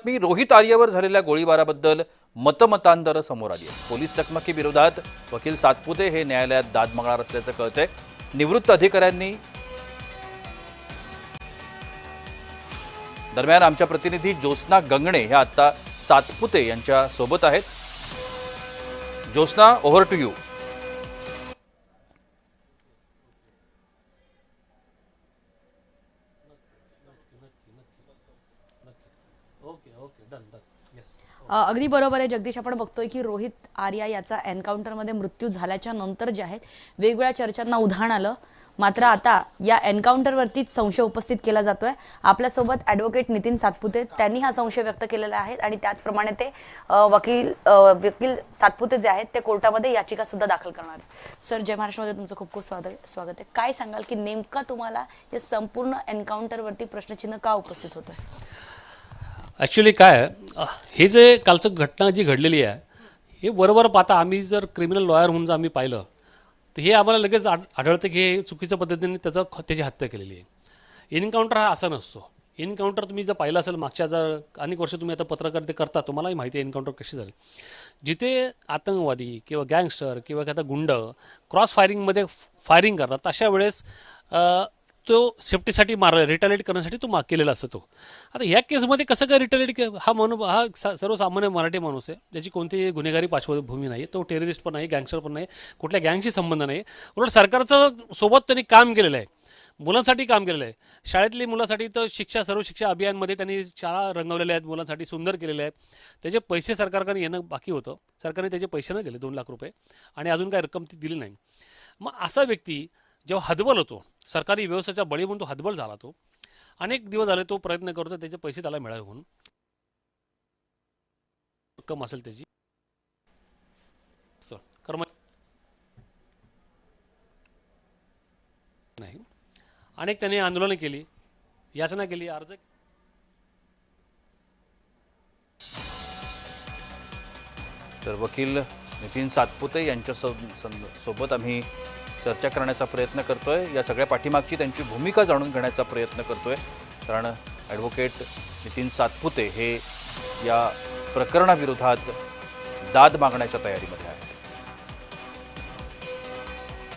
बातमी रोहित आर्यवर झालेल्या गोळीबाराबद्दल मतमतांतर समोर आली आहे। पोलीस चकमकीविरोधात वकील सातपुते हे न्यायालयात दाद मागणार असल्याचं कळतंय। निवृत्त अधिकाऱ्यांनी दरम्यान आमच्या प्रतिनिधी ज्योत्स्ना गंगणे ह्या आता सातपुते यांच्या सोबत आहेत। Jyotsna, over to you. अगदी बरोबर आहे जगदीश, आपण बघतोय की रोहित आर्या याचा एन्काउंटरमध्ये मृत्यू झाल्याच्या नंतर जे आहेत वेगवेगळ्या चर्चांना उधाण आलं। मात्र आता या एन्काउंटरवरतीच संशय उपस्थित केला जातोय। आपल्यासोबत ॲडव्होकेट नितीन सातपुते त्यांनी हा संशय व्यक्त केलेला आहे आणि त्याचप्रमाणे ते वकील सातपुते जे आहेत ते कोर्टामध्ये याचिका सुद्धा दाखल करणार आहेत। सर, जय महाराष्ट्रमध्ये तुमचं खूप खूप स्वागत आहे। काय सांगाल की नेमका तुम्हाला या संपूर्ण एन्काउंटरवरती प्रश्नचिन्ह का उपस्थित होतोय? ॲक्च्युली काय हे जे कालचं घटना जी घडलेली आहे हे बरोबर पाहता आम्ही जर क्रिमिनल लॉयर म्हणून जर आम्ही पाहिलं तर हे आम्हाला लगेच आढळतं की हे चुकीच्या पद्धतीने त्याची हत्या केलेली आहे। एन्काउंटर हा असा नसतो। एन्काउंटर तुम्ही जर पाहिलं असेल मागच्या जर अनेक वर्ष तुम्ही आता पत्रकार ते करता तुम्हालाही माहिती आहे एन्काउंटर कशी झाली। जिथे आतंकवादी किंवा गँगस्टर किंवा एखादा गुंड क्रॉस फायरिंगमध्ये फायरिंग करतात अशा वेळेस तो सेफ्टीसाठी रिटॅलिएट करण्यासाठी तो केलेला असतो। आता ह्या केसमध्ये कसं काय रिटॅलिएट हा सर्वसामान्य मराठी माणूस आहे ज्याची कोणतीही गुन्हेगारी पार्श्वभूमी नाही, तो टेररिस्ट पण नाही, गँगस्टर पण नाही, कुठल्या गँगशी संबंध नाही। उलट सरकारचं सोबत त्यांनी काम केलेलं आहे, मुलांसाठी काम केलेलं आहे। शाळेतली मुलांसाठी तर सर्व शिक्षा अभियानमध्ये त्यांनी शाळा रंगवलेल्या आहेत, मुलांसाठी सुंदर केलेल्या आहेत। त्याचे पैसे सरकारकडे येणं बाकी होतं, सरकारने त्याचे पैसे नाही दिले 2 लाख रुपये आणि अजून काय रक्कम ती दिली नाही। मग असा व्यक्ती जेव्हा हतबल होतो, सरकारी व्यवस्थेचा बळी म्हणून तो हतबल झाला, तो अनेक दिवस झाले तो प्रयत्न करतो त्याचे पैसे त्याला मिळावे म्हणून, रक्कम असेल त्याची कर्म नाही। अनेक त्यांनी आंदोलनं केली, याचना केली, अर्ज। तर वकील नितीन सातपुते यांच्या सोबत आम्ही चर्चा करण्याचा प्रयत्न करतोय। या सगळ्या पाठीमागची त्यांची भूमिका जाणून घेण्याचा प्रयत्न करतोय, कारण ॲडव्होकेट नितीन सातपुते हे या प्रकरणाविरोधात दाद मागण्याच्या तयारीमध्ये